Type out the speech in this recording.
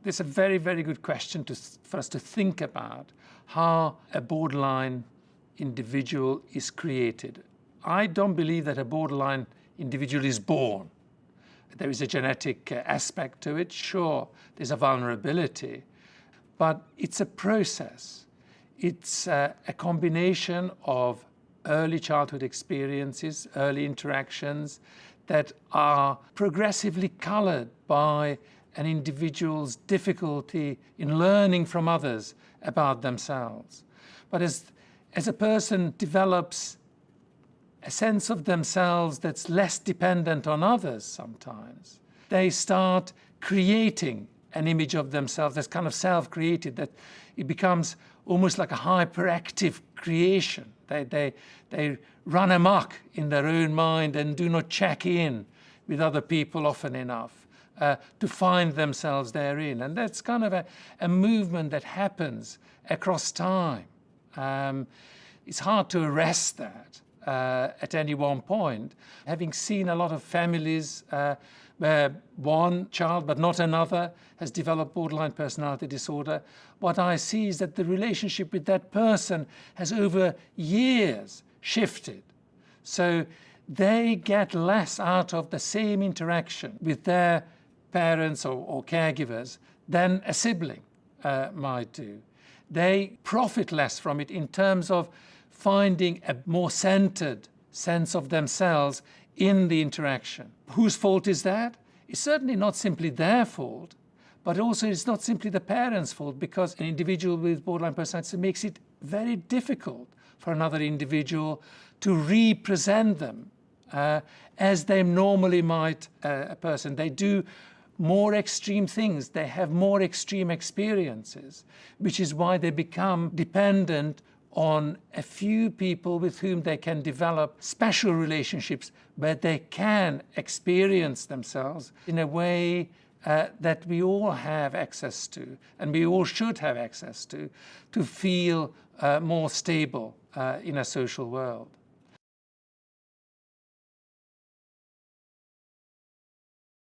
This is a very, very good question for us to think about how a borderline individual is created. I don't believe that a borderline individual is born. There is a genetic aspect to it, sure, there's a vulnerability, but it's a process. It's a combination of early childhood experiences, early interactions that are progressively colored by an individual's difficulty in learning from others about themselves. But as a person develops a sense of themselves that's less dependent on others sometimes, they start creating an image of themselves that's kind of self-created, that it becomes almost like a hyperactive creation. They run amok in their own mind and do not check in with other people often enough to find themselves therein. And that's kind of a movement that happens across time. It's hard to arrest that at any one point. Having seen a lot of families where one child but not another has developed borderline personality disorder, what I see is that the relationship with that person has over years shifted. So they get less out of the same interaction with their parents or caregivers than a sibling might do. They profit less from it in terms of finding a more centered sense of themselves in the interaction. Whose fault is that? It's certainly not simply their fault, but also it's not simply the parents' fault, because an individual with borderline personality makes it very difficult for another individual to represent them as they normally might a person. They do more extreme things, they have more extreme experiences, which is why they become dependent on a few people with whom they can develop special relationships where they can experience themselves in a way that we all have access to, and we all should have access to feel more stable in a social world.